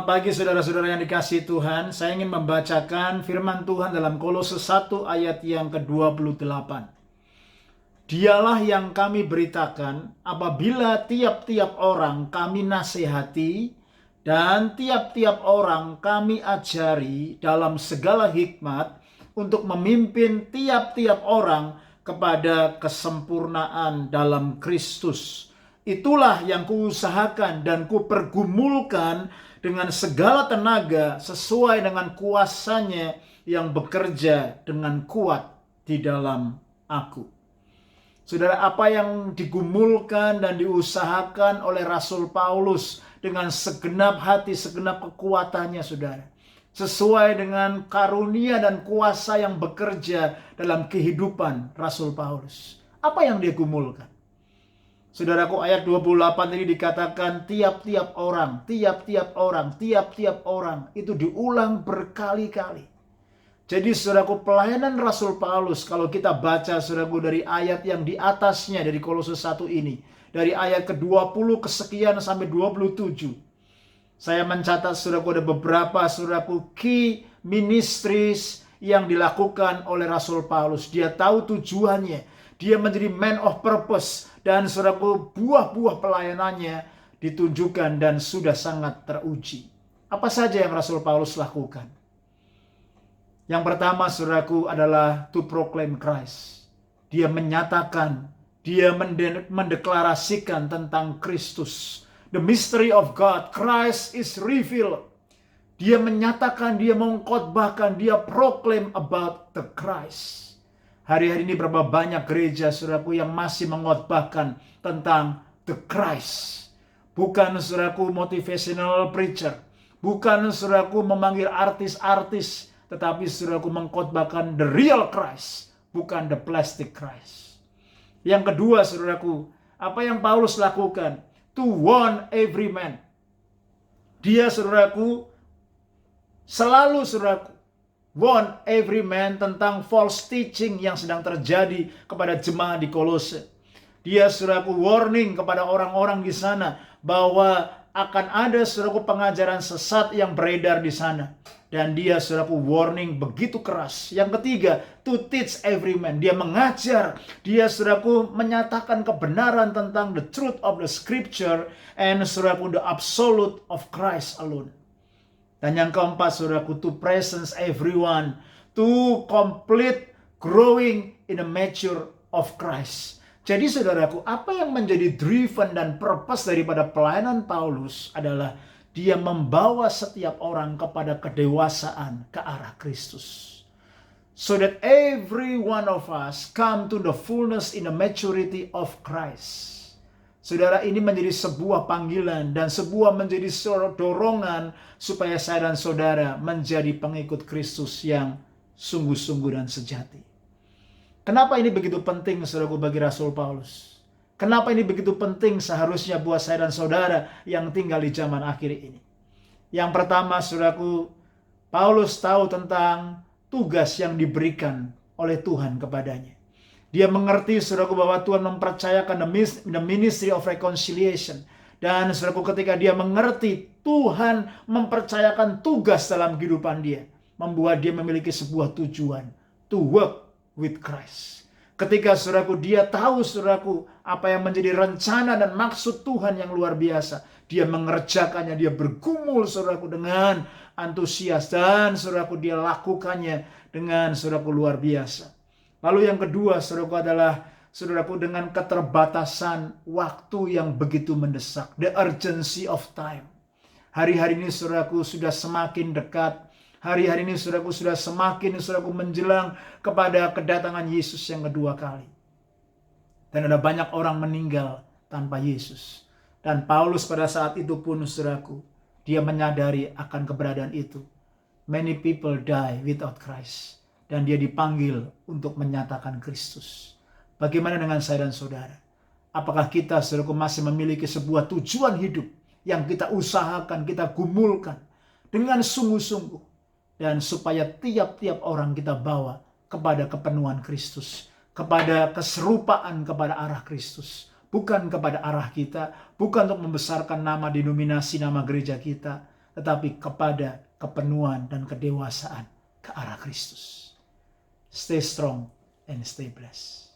Selamat pagi saudara-saudara yang dikasihi Tuhan. Saya ingin membacakan firman Tuhan dalam Kolose 1 ayat yang ke-28. Dialah yang kami beritakan apabila tiap-tiap orang kami nasihati dan tiap-tiap orang kami ajari dalam segala hikmat untuk memimpin tiap-tiap orang kepada kesempurnaan dalam Kristus. Itulah yang kuusahakan dan kupergumulkan dengan segala tenaga sesuai dengan kuasanya yang bekerja dengan kuat di dalam aku. Saudara, apa yang digumulkan dan diusahakan oleh Rasul Paulus dengan segenap hati, segenap kekuatannya, saudara. Sesuai dengan karunia dan kuasa yang bekerja dalam kehidupan Rasul Paulus. Apa yang dia gumulkan? Saudaraku, ayat 28 ini dikatakan tiap-tiap orang, tiap-tiap orang, tiap-tiap orang. Itu diulang berkali-kali. Jadi saudaraku, pelayanan Rasul Paulus, kalau kita baca saudaraku dari ayat yang di atasnya dari Kolose 1 ini, dari ayat ke-20 kesekian sampai 27. Saya mencatat saudaraku ada beberapa saudaraku key ministries yang dilakukan oleh Rasul Paulus. Dia tahu tujuannya. Dia menjadi man of purpose. Dan saudaraku, buah-buah pelayanannya ditunjukkan dan sudah sangat teruji. Apa saja yang Rasul Paulus lakukan? Yang pertama, saudaraku, adalah to proclaim Christ. Dia menyatakan, dia mendeklarasikan tentang Kristus. The mystery of God, Christ is revealed. Dia menyatakan, dia mengkhotbahkan, dia proclaim about the Christ. Hari-hari ini berapa banyak gereja, saudaraku, yang masih mengkhotbahkan tentang the Christ. Bukan, saudaraku, motivational preacher. Bukan, saudaraku, memanggil artis-artis. Tetapi saudaraku mengkhotbahkan the real Christ, bukan the plastic Christ. Yang kedua, saudaraku, apa yang Paulus lakukan? To warn every man. Dia, saudaraku, selalu, saudaraku, warn every man tentang false teaching yang sedang terjadi kepada jemaat di Kolose. Dia, saudaraku, warning kepada orang-orang di sana bahwa akan ada, saudaraku, pengajaran sesat yang beredar di sana. Dan dia, saudaraku, warning begitu keras. Yang ketiga, to teach every man. Dia mengajar. Dia, saudaraku, menyatakan kebenaran tentang the truth of the scripture. And, saudaraku, the absolute of Christ alone. Dan yang keempat, saudaraku, to presence everyone. To complete growing in the mature of Christ. Jadi, saudaraku, apa yang menjadi driven dan purpose daripada pelayanan Paulus adalah dia membawa setiap orang kepada kedewasaan ke arah Kristus. So that every one of us come to the fullness in the maturity of Christ. Saudara, ini menjadi sebuah panggilan dan sebuah menjadi dorongan supaya saya dan saudara menjadi pengikut Kristus yang sungguh-sungguh dan sejati. Kenapa ini begitu penting, saudaraku, bagi Rasul Paulus? Kenapa ini begitu penting seharusnya buat saya dan saudara yang tinggal di zaman akhir ini? Yang pertama, saudaraku, Paulus tahu tentang tugas yang diberikan oleh Tuhan kepadanya. Dia mengerti, saudaraku, bahwa Tuhan mempercayakan the ministry of reconciliation. Dan, saudaraku, ketika dia mengerti Tuhan mempercayakan tugas dalam kehidupan dia, membuat dia memiliki sebuah tujuan, to work with Christ. Ketika, saudaraku, dia tahu, saudaraku, apa yang menjadi rencana dan maksud Tuhan yang luar biasa. Dia mengerjakannya, dia bergumul, saudaraku, dengan antusias. Dan, saudaraku, dia lakukannya dengan, saudaraku, luar biasa. Lalu yang kedua, saudaraku, adalah, saudaraku, dengan keterbatasan waktu yang begitu mendesak. The urgency of time. Hari-hari ini, saudaraku, sudah semakin dekat. Hari-hari ini, saudaraku, sudah semakin, saudaraku, menjelang kepada kedatangan Yesus yang kedua kali. Dan ada banyak orang meninggal tanpa Yesus. Dan Paulus pada saat itu pun, saudaraku, dia menyadari akan keberadaan itu. Many people die without Christ. Dan dia dipanggil untuk menyatakan Kristus. Bagaimana dengan saya dan saudara? Apakah kita, saudaraku, masih memiliki sebuah tujuan hidup yang kita usahakan, kita gumulkan dengan sungguh-sungguh? Dan supaya tiap-tiap orang kita bawa kepada kepenuhan Kristus. Kepada keserupaan kepada arah Kristus. Bukan kepada arah kita. Bukan untuk membesarkan nama denominasi, nama gereja kita. tetapi kepada kepenuhan dan kedewasaan ke arah Kristus. Stay strong and stay blessed.